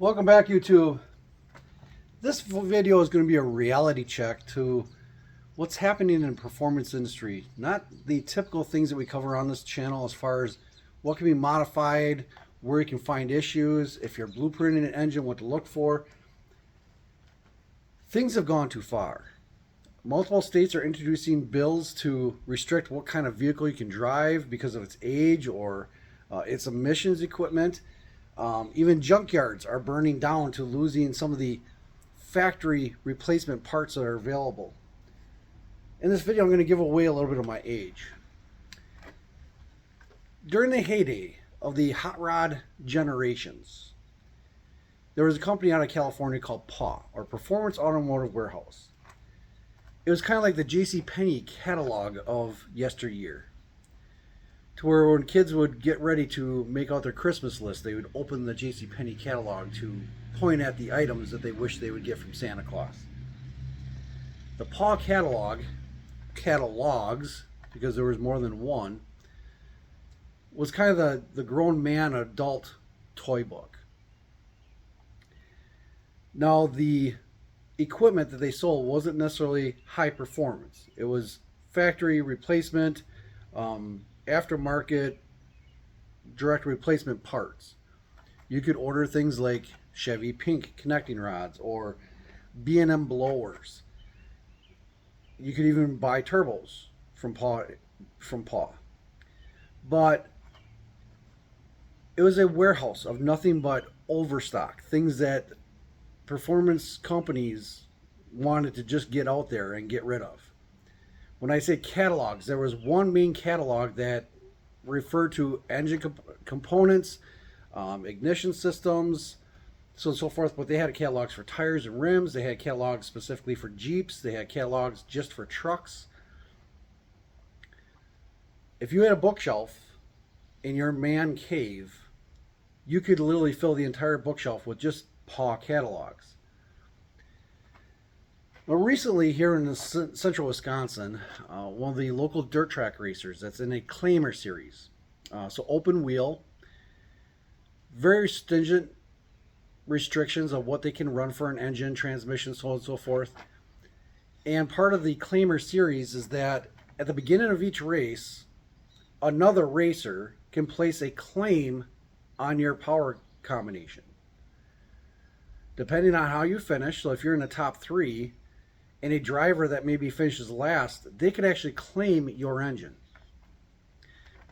Welcome back, YouTube. This video is going to be a reality check to what's happening in the performance industry. Not the typical things that we cover on this channel as far as what can be modified, where you can find issues, if you're blueprinting an engine, what to look for. Things have gone too far. Multiple states are introducing bills to restrict what kind of vehicle you can drive because of its age or its emissions equipment. Even junkyards are burning down to losing some of the factory replacement parts that are available. In this video, I'm going to give away a little bit of my age. During the heyday of the hot rod generations, there was a company out of California called PAW, or Performance Automotive Warehouse. It was kind of like the JCPenney catalog of yesteryear, to where when kids would get ready to make out their Christmas list, they would open the JCPenney catalog to point at the items that they wish they would get from Santa Claus. The PAW catalogs, because there was more than one, was kind of the grown man adult toy book. Now, the equipment that they sold wasn't necessarily high performance. It was factory replacement, aftermarket, direct replacement parts. You could order things like Chevy Pink connecting rods or B&M blowers. You could even buy turbos from PAW. But it was a warehouse of nothing but overstock, things that performance companies wanted to just get out there and get rid of. When I say catalogs, there was one main catalog that referred to engine components, ignition systems, so on and so forth, but they had catalogs for tires and rims, they had catalogs specifically for Jeeps, they had catalogs just for trucks. If you had a bookshelf in your man cave, you could literally fill the entire bookshelf with just PAW catalogs. Well, recently here in central Wisconsin, one of the local dirt track racers that's in a claimer series, so open wheel, very stringent restrictions of what they can run for an engine, transmission, so on and so forth. And part of the claimer series is that at the beginning of each race, another racer can place a claim on your power combination. Depending on how you finish, so if you're in the top three, and a driver that maybe finishes last, they can actually claim your engine.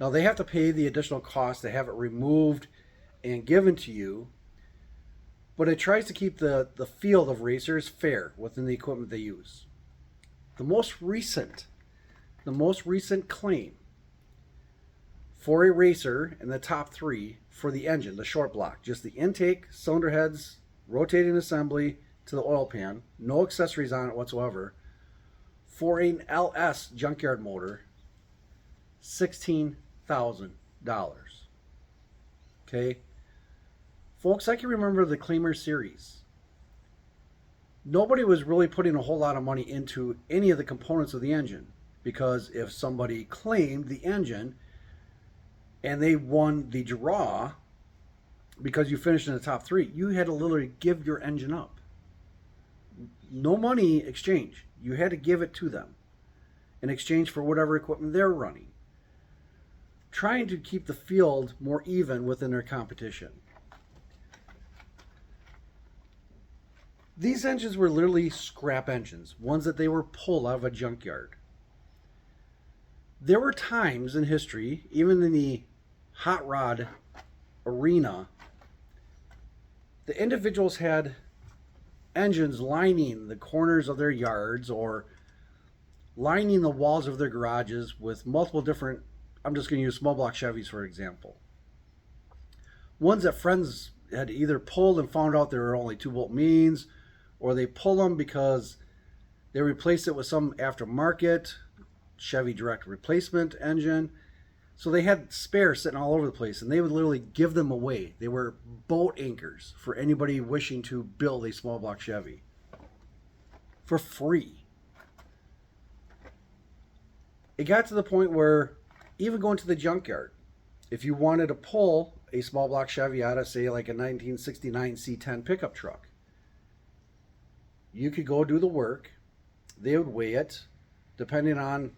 Now, they have to pay the additional cost to have it removed and given to you, but it tries to keep the field of racers fair within the equipment they use. The most recent claim for a racer in the top three for the engine, the short block, just the intake, cylinder heads, rotating assembly, to the oil pan, no accessories on it whatsoever, for an LS junkyard motor, $16,000. Okay, folks, I can remember the claimer series. Nobody was really putting a whole lot of money into any of the components of the engine, because if somebody claimed the engine and they won the draw because you finished in the top three, you had to literally give your engine up. No money exchange. You had to give it to them in exchange for whatever equipment they're running, trying to keep the field more even within their competition. These engines were literally scrap engines, ones that they were pulled out of a junkyard. There were times in history, even in the hot rod arena, the individuals had engines lining the corners of their yards or lining the walls of their garages with multiple different, I'm just going to use small block Chevys for example. Ones that friends had either pulled and found out there were only 2-volt means, or they pull them because they replaced it with some aftermarket Chevy direct replacement engine. So they had spares sitting all over the place, and they would literally give them away. They were boat anchors for anybody wishing to build a small block Chevy for free. It got to the point where even going to the junkyard, if you wanted to pull a small block Chevy out of, say, like a 1969 C10 pickup truck. You could go do the work. They would weigh it. Depending on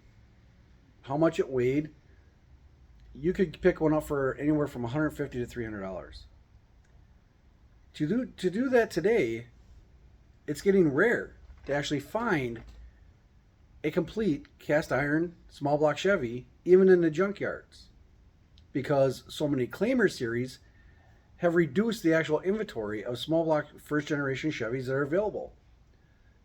how much it weighed, you could pick one up for anywhere from $150 to $300. To do that today, it's getting rare to actually find a complete cast iron small block Chevy, even in the junkyards, because so many Claimer series have reduced the actual inventory of small block first generation Chevys that are available.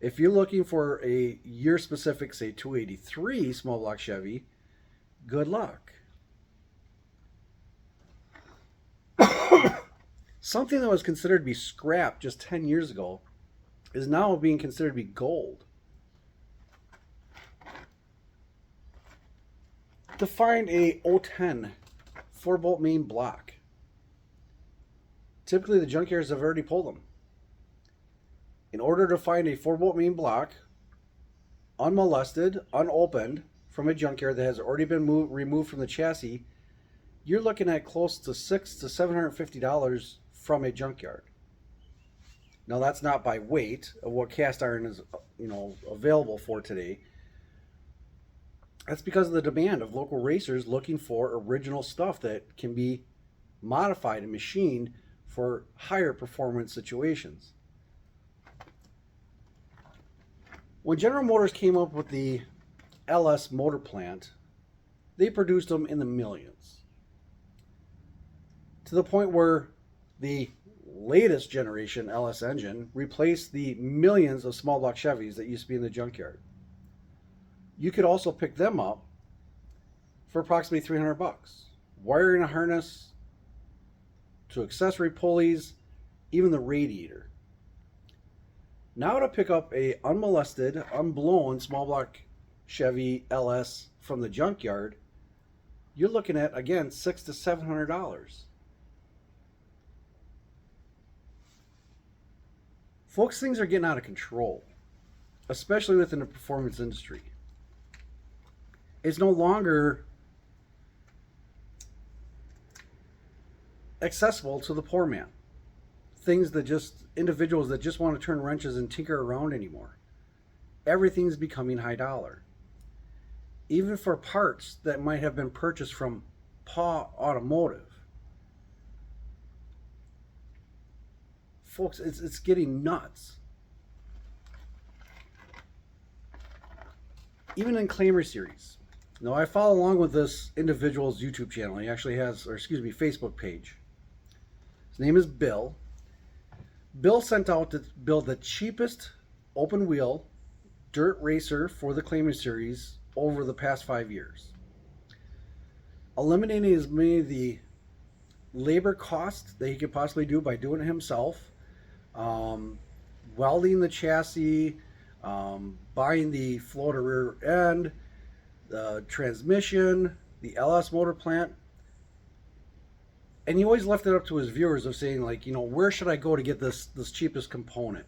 If you're looking for a year specific, say 283 small block Chevy, good luck. Something that was considered to be scrap just 10 years ago is now being considered to be gold. To find a 010 4-bolt main block, typically the junkyards have already pulled them. In order to find a 4-bolt main block, unmolested, unopened, from a junkyard that has already been removed from the chassis, you're looking at close to $600 to $750 from a junkyard. Now that's not by weight of what cast iron is, available for today. That's because of the demand of local racers looking for original stuff that can be modified and machined for higher performance situations. When General Motors came up with the LS motor plant, they produced them in the millions, to the point where the latest generation LS engine replaced the millions of small block Chevys that used to be in the junkyard. You could also pick them up for approximately $300. Wiring a harness to accessory pulleys, even the radiator. Now to pick up a unmolested, unblown small block Chevy LS from the junkyard, you're looking at, again, $600 to $700. Folks, things are getting out of control, especially within the performance industry. It's no longer accessible to the poor man. Individuals that just want to turn wrenches and tinker around anymore. Everything's becoming high dollar. Even for parts that might have been purchased from Paw Automotive. Folks, it's getting nuts. Even in Claimer series. Now, I follow along with this individual's YouTube channel. He actually has, Facebook page. His name is Bill. Bill sent out to build the cheapest open wheel dirt racer for the Claimer series over the past 5 years. Eliminating as many of the labor costs that he could possibly do by doing it himself. Welding the chassis, buying the floater rear end, the transmission, the LS motor plant. And he always left it up to his viewers of saying, like, where should I go to get this cheapest component?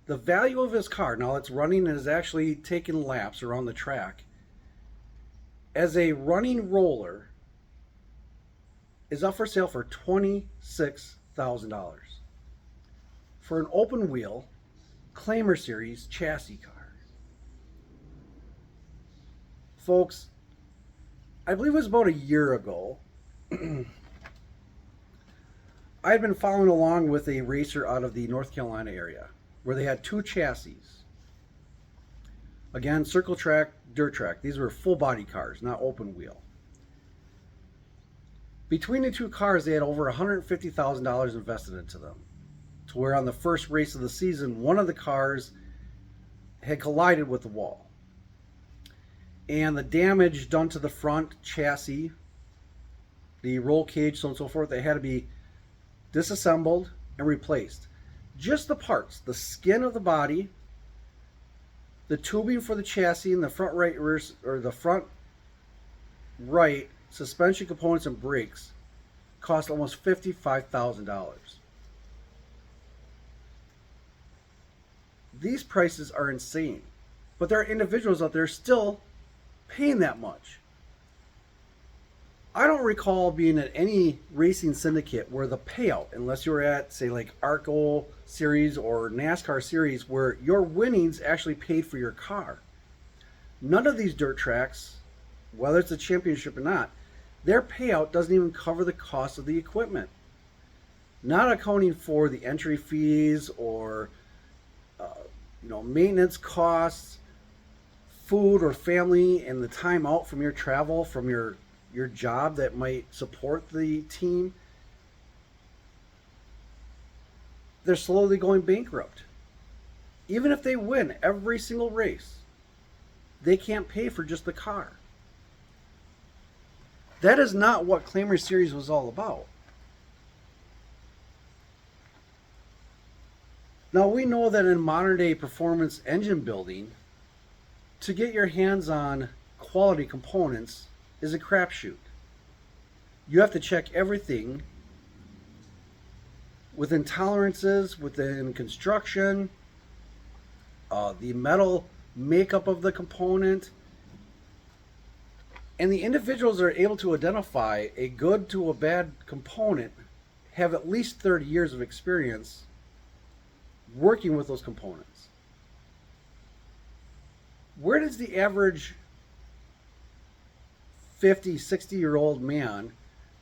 The value of his car, now it's running and is actually taking laps around the track, as a running roller, is up for sale for $26,000 for an open wheel Claimer series chassis car. Folks, I believe it was about a year ago, I had been following along with a racer out of the North Carolina area where they had two chassis. Again, circle track, dirt track. These were full body cars, not open wheel. Between the two cars, they had over $150,000 invested into them, to where on the first race of the season, one of the cars had collided with the wall. And the damage done to the front chassis, the roll cage, so on and so forth, they had to be disassembled and replaced. Just the parts, the skin of the body, the tubing for the chassis, and the front right rear, or the front right suspension components and brakes cost almost $55,000. These prices are insane, but there are individuals out there still paying that much. I don't recall being at any racing syndicate where the payout, unless you were at, say, like ARCO series or NASCAR series, where your winnings actually paid for your car. None of these dirt tracks, whether it's a championship or not, their payout doesn't even cover the cost of the equipment. Not accounting for the entry fees or maintenance costs, food or family, and the time out from your travel, from your job that might support the team. They're slowly going bankrupt. Even if they win every single race, they can't pay for just the car. That is not what Claimer Series was all about. Now, we know that in modern day performance engine building, to get your hands on quality components is a crapshoot. You have to check everything within tolerances, within construction, the metal makeup of the component. And the individuals that are able to identify a good to a bad component have at least 30 years of experience working with those components. Where does the average 50, 60-year-old man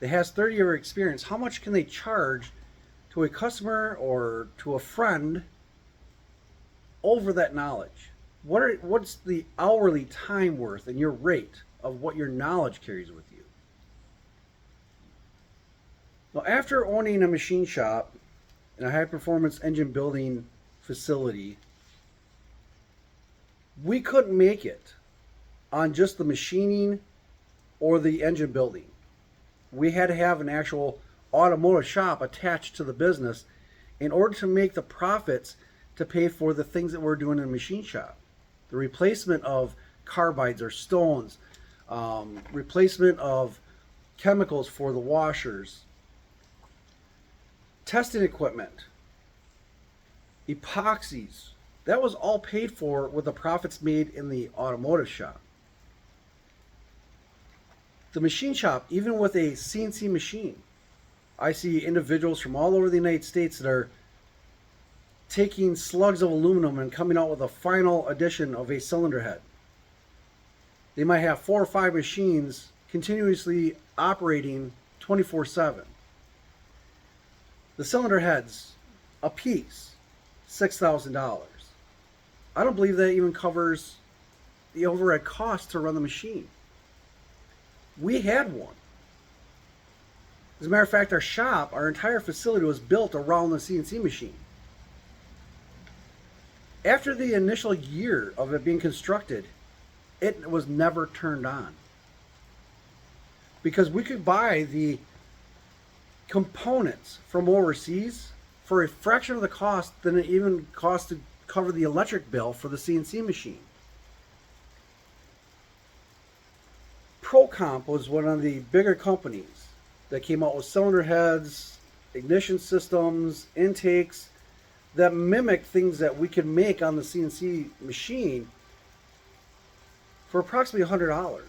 that has 30-year experience, how much can they charge to a customer or to a friend over that knowledge? What's the hourly time worth and your rate of what your knowledge carries with you? Now, after owning a machine shop in a high-performance engine building facility, we couldn't make it on just the machining or the engine building. We had to have an actual automotive shop attached to the business in order to make the profits to pay for the things that we're doing in the machine shop. The replacement of carbides or stones, replacement of chemicals for the washers, testing equipment, epoxies. That was all paid for with the profits made in the automotive shop. The machine shop, even with a CNC machine, I see individuals from all over the United States that are taking slugs of aluminum and coming out with a final edition of a cylinder head. They might have 4 or 5 machines continuously operating 24/7. The cylinder heads, a piece, $6,000. I don't believe that even covers the overhead cost to run the machine. We had one. As a matter of fact, our shop, our entire facility was built around the CNC machine. After the initial year of it being constructed, it was never turned on. Because we could buy the components from overseas for a fraction of the cost than it even cost to cover the electric bill for the CNC machine. ProComp was one of the bigger companies that came out with cylinder heads, ignition systems, intakes that mimic things that we could make on the CNC machine for approximately $100.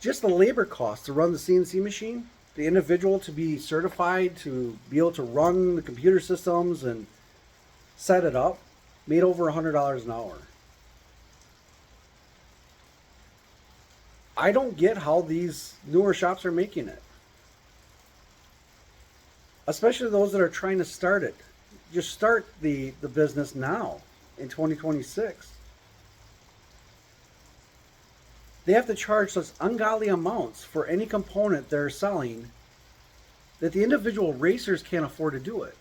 Just the labor cost to run the CNC machine, the individual to be certified to be able to run the computer systems and set it up, made over $100 an hour. I don't get how these newer shops are making it. Especially those that are trying to start it. Just start the business now in 2026. They have to charge such ungodly amounts for any component they're selling that the individual racers can't afford to do it.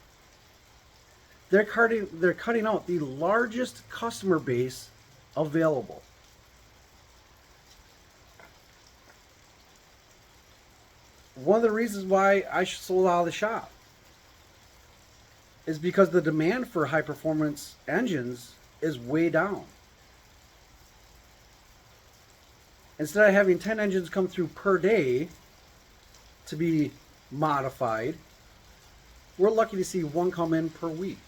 They're cutting out the largest customer base available. One of the reasons why I sold out of the shop is because the demand for high performance engines is way down. Instead of having 10 engines come through per day to be modified, we're lucky to see one come in per week.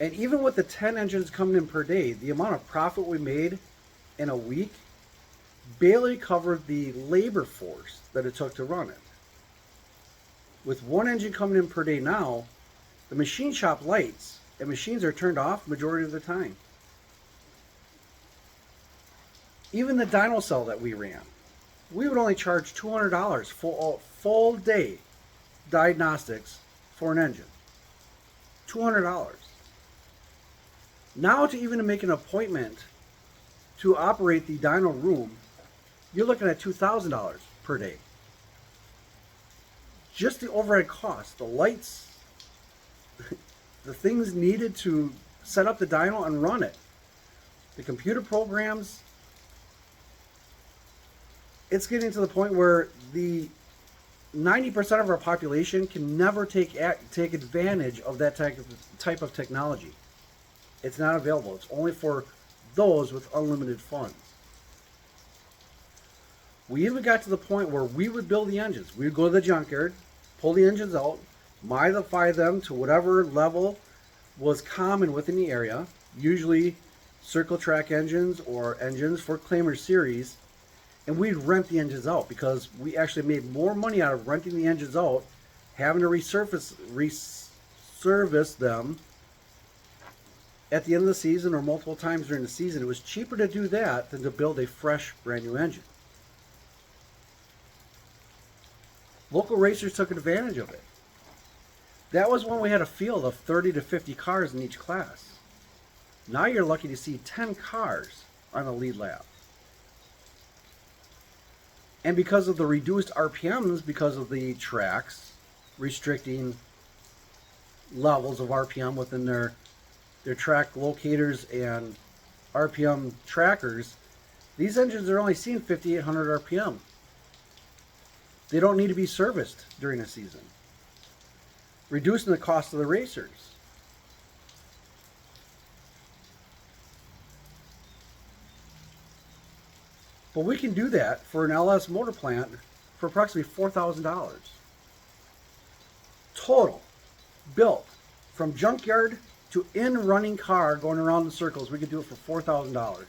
And even with the 10 engines coming in per day, the amount of profit we made in a week barely covered the labor force that it took to run it. With one engine coming in per day now, the machine shop lights and machines are turned off majority of the time. Even the dyno cell that we ran, we would only charge $200 for a full day diagnostics for an engine. $200. Now to even make an appointment to operate the dyno room, you're looking at $2,000 per day. Just the overhead cost, the lights, the things needed to set up the dyno and run it, the computer programs. It's getting to the point where the 90% of our population can never take advantage of that type of technology. It's not available. It's only for those with unlimited funds. We even got to the point where we would build the engines. We would go to the junkyard, pull the engines out, modify them to whatever level was common within the area, usually circle track engines or engines for Claimer series, and we'd rent the engines out because we actually made more money out of renting the engines out, having to resurface them at the end of the season or multiple times during the season. It was cheaper to do that than to build a fresh, brand new engine. Local racers took advantage of it. That was when we had a field of 30 to 50 cars in each class. Now you're lucky to see 10 cars on a lead lap. And because of the reduced RPMs, because of the tracks restricting levels of RPM within their track locators and RPM trackers, these engines are only seeing 5,800 RPM. They don't need to be serviced during the season, reducing the cost of the racers. But we can do that for an LS motor plant for approximately $4,000. Total, built from junkyard to in-running car going around in circles, we could do it for $4,000.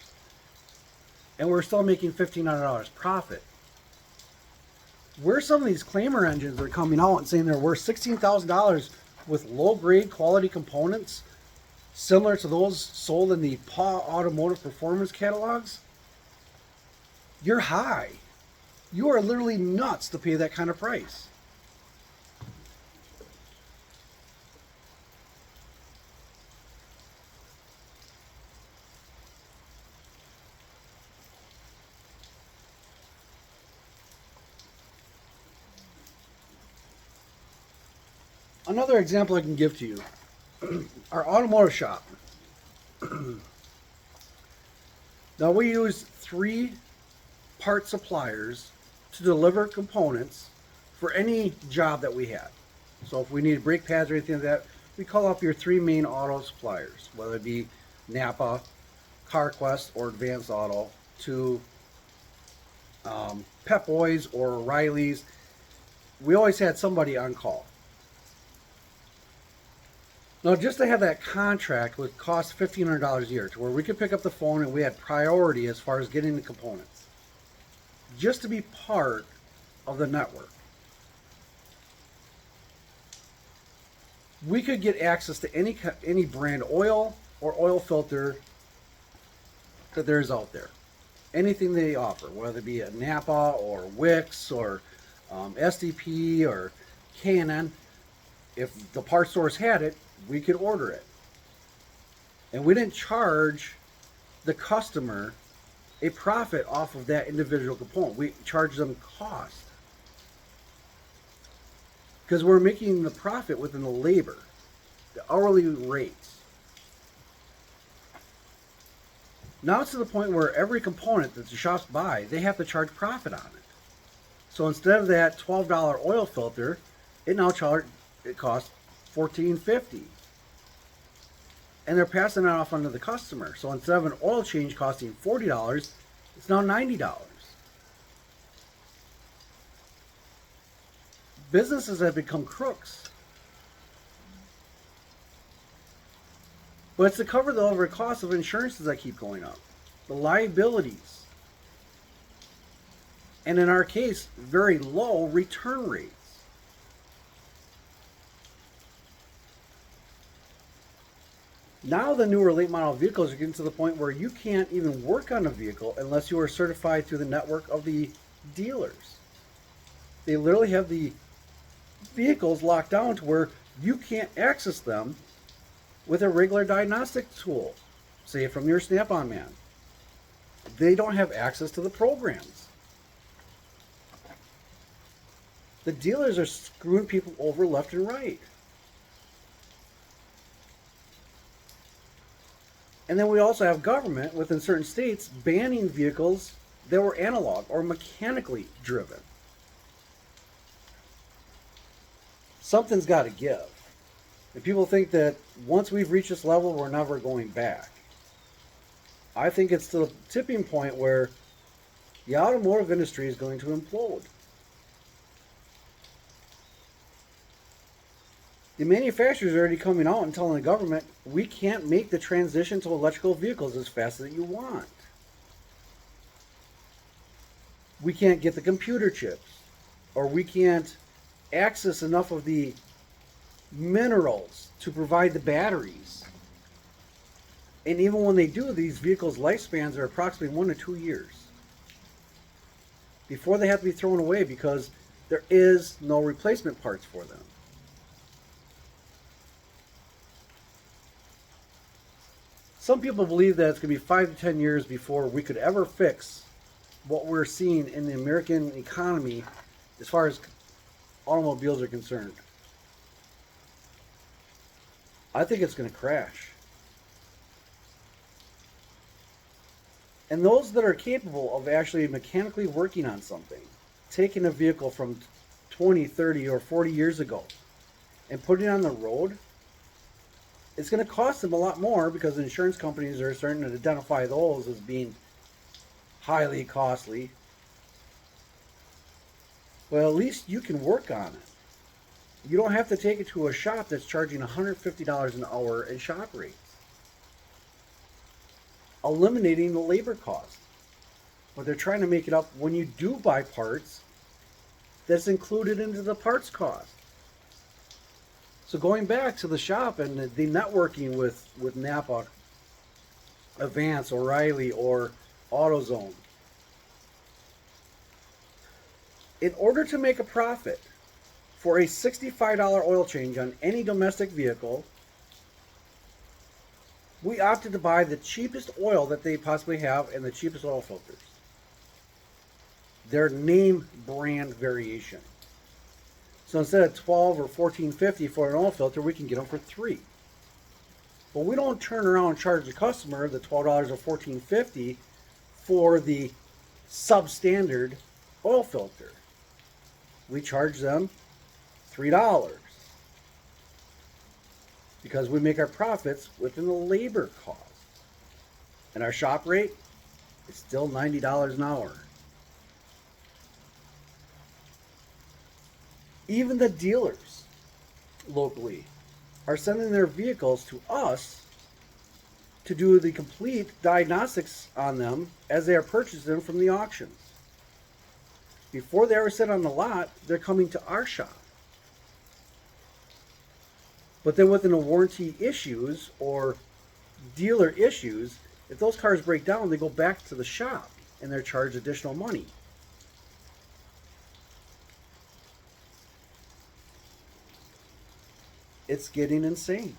And we're still making $1,500 profit. Where some of these Claimer engines are coming out and saying they're worth $16,000 with low-grade quality components, similar to those sold in the PAW Automotive Performance catalogs, you're high. You are literally nuts to pay that kind of price. Another example I can give to you, our automotive shop. Now we use 3 part suppliers to deliver components for any job that we have. So if we need brake pads or anything like that, we call up your 3 main auto suppliers, whether it be Napa, CarQuest, or Advanced Auto, to Pep Boys or O'Reilly's. We always had somebody on call. Now, just to have that contract would cost $1,500 a year, to where we could pick up the phone and we had priority as far as getting the components, just to be part of the network. We could get access to any brand oil or oil filter that there is out there. Anything they offer, whether it be a Napa or Wix or SDP or K&N, if the parts stores had it, we could order it. And we didn't charge the customer a profit off of that individual component. We charge them cost. Because we're making the profit within the labor, the hourly rates. Now it's to the point where every component that the shops buy, they have to charge profit on it. So instead of that $12 oil filter, it costs $14.50. And they're passing that off onto the customer. So instead of an oil change costing $40, it's now $90. Businesses have become crooks. But it's to cover the overhead costs of insurances that keep going up. The liabilities. and in our case, very low return rates. Now the newer late model vehicles are getting to the point where you can't even work on a vehicle unless you are certified through the network of the dealers. They literally have the vehicles locked down to where you can't access them with a regular diagnostic tool, say from your Snap-on man. They don't have access to the programs. The dealers are screwing people over left and right. And then we also have government within certain states banning vehicles that were analog or mechanically driven. Something's got to give. And people think that once we've reached this level, we're never going back. I think it's to the tipping point where the automotive industry is going to implode. The manufacturers are already coming out and telling the government, we can't make the transition to electrical vehicles as fast as you want. We can't get the computer chips, or we can't access enough of the minerals to provide the batteries. And even when they do, these vehicles' lifespans are approximately 1 to 2 years before they have to be thrown away because there is no replacement parts for them. Some people believe that it's going to be 5 to 10 years before we could ever fix what we're seeing in the American economy as far as automobiles are concerned. I think it's going to crash. And those that are capable of actually mechanically working on something, taking a vehicle from 20, 30, or 40 years ago and putting it on the road, it's going to cost them a lot more because insurance companies are starting to identify those as being highly costly. Well, at least you can work on it. You don't have to take it to a shop that's charging $150 an hour in shop rates, eliminating the labor cost. But they're trying to make it up when you do buy parts that's included into the parts cost. So going back to the shop and the networking with Napa, Advance, O'Reilly, or AutoZone. In order to make a profit for a $65 oil change on any domestic vehicle, we opted to buy the cheapest oil that they possibly have and the cheapest oil filters. Their name brand variation. So instead of $12 or $14.50 for an oil filter, we can get them for $3. But we don't turn around and charge the customer the $12 or $14.50 for the substandard oil filter. We charge them $3 because we make our profits within the labor cost. And our shop rate is still $90 an hour. Even the dealers locally are sending their vehicles to us to do the complete diagnostics on them as they are purchasing them from the auctions. Before they ever sit on the lot, they're coming to our shop. But then within the warranty issues or dealer issues, if those cars break down, they go back to the shop and they're charged additional money. It's getting insane.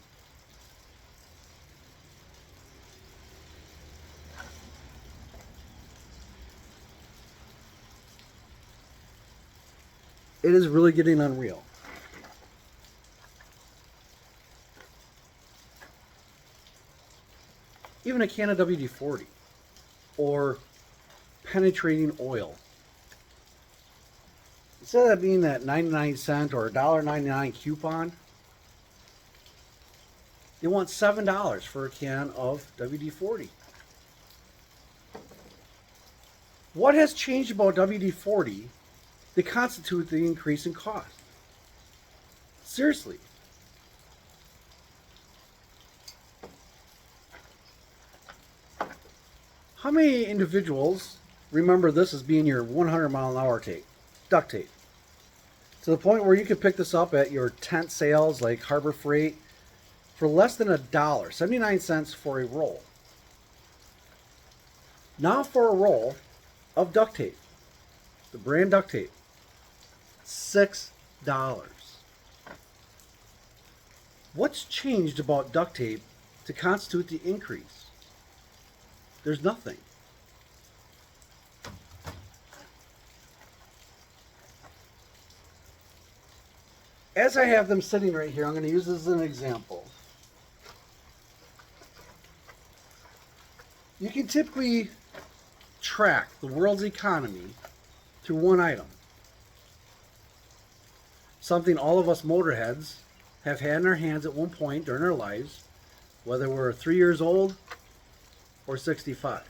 It is really getting unreal. Even a can of WD-40 or penetrating oil. Instead of that being that 99-cent or $1.99 coupon, they want $7 for a can of WD-40. What has changed about WD-40 that constitute the increase in cost? Seriously. How many individuals remember this as being your 100-mile-an-hour tape, duct tape. To the point where you could pick this up at your tent sales like Harbor Freight for less than $1, 79 cents for a roll. Now for a roll of duct tape, the brand duct tape, $6. What's changed about duct tape to constitute the increase? There's nothing. As I have them sitting right here, I'm going to use this as an example. You can typically track the world's economy through one item. Something all of us motorheads have had in our hands at one point during our lives, whether we're 3 years old or 65.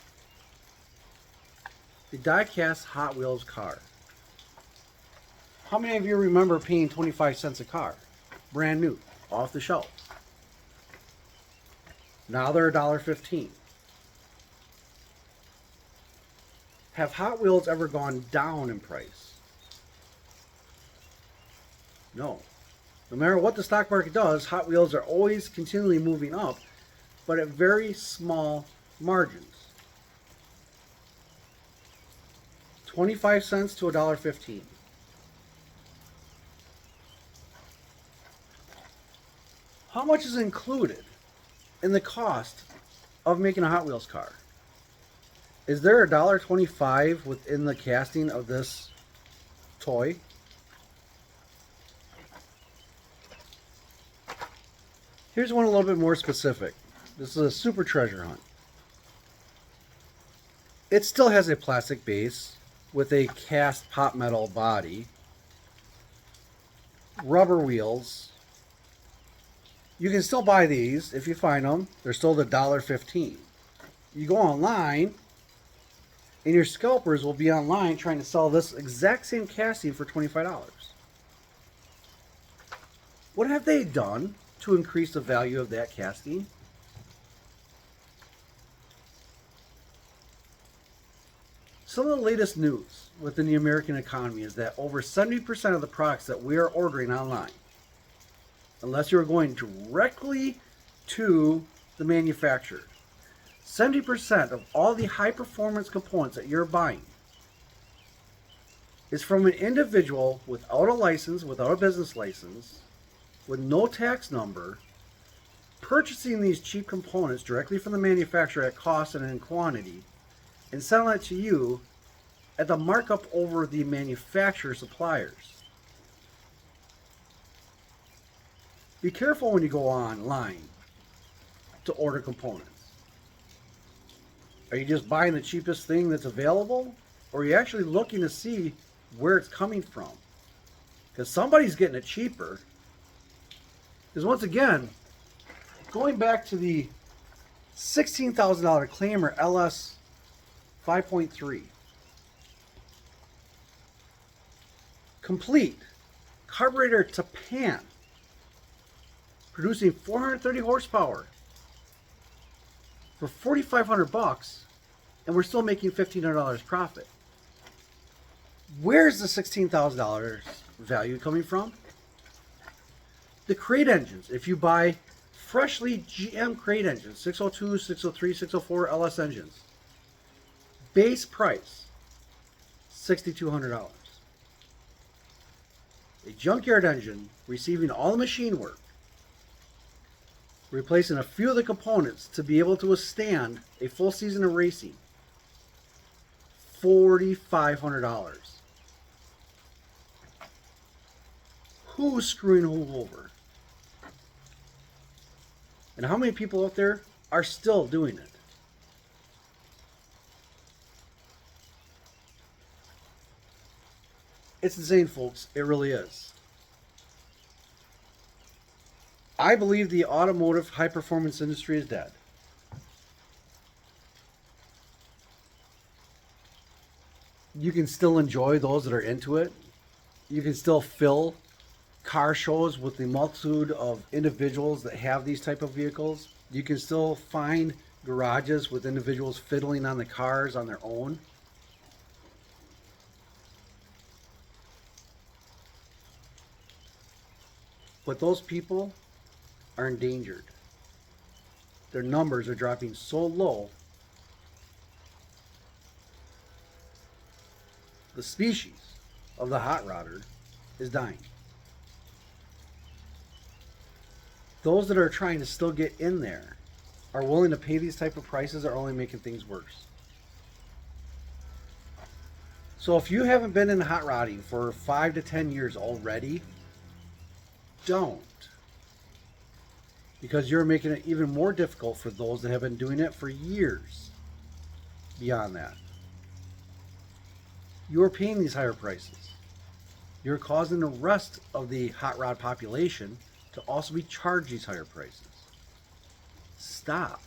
The die-cast Hot Wheels car. How many of you remember paying 25 cents a car? Brand new, off the shelf. Now they're $1.15. Have Hot Wheels ever gone down in price? No. No matter what the stock market does, Hot Wheels are always continually moving up, but at very small margins. 25 cents to $1.15. How much is included in the cost of making a Hot Wheels car? Is there $1.25 within the casting of this toy? Here's one a little bit more specific. This is a super treasure hunt. It still has a plastic base with a cast pop metal body, rubber wheels. You can still buy these if you find them. They're still $1.15. You go online, and your scalpers will be online trying to sell this exact same casting for $25. What have they done to increase the value of that casting? Some of the latest news within the American economy is that over 70% of the products that we are ordering online, unless you're going directly to the manufacturer, 70% of all the high performance components that you're buying is from an individual without a license, without a business license, with no tax number, purchasing these cheap components directly from the manufacturer at cost and in quantity, and selling it to you at the markup over the manufacturer suppliers. Be careful when you go online to order components. Are you just buying the cheapest thing that's available? Or are you actually looking to see where it's coming from? Because somebody's getting it cheaper. Because once again, going back to the $16,000 Claimer LS 5.3. Complete. Carburetor to pan. Producing 430 horsepower for $4,500, and we're still making $1,500 profit. Where's the $16,000 value coming from? The crate engines. If you buy freshly GM crate engines, 602, 603, 604 LS engines, base price $6,200. A junkyard engine receiving all the machine work, replacing a few of the components to be able to withstand a full season of racing, $4,500. Who's screwing who over? And how many people out there are still doing it? It's insane, folks. It really is. I believe the automotive high-performance industry is dead. You can still enjoy those that are into it. You can still fill car shows with the multitude of individuals that have these type of vehicles. You can still find garages with individuals fiddling on the cars on their own. But those people are endangered. Their numbers are dropping so low. The species of the hot rodder is dying. Those that are trying to still get in there are willing to pay these type of prices are only making things worse. So if you haven't been in hot rodding for 5 to 10 years already, don't. Because you're making it even more difficult for those that have been doing it for years. Beyond that, you're paying these higher prices. You're causing the rest of the hot rod population to also be charged these higher prices. Stop.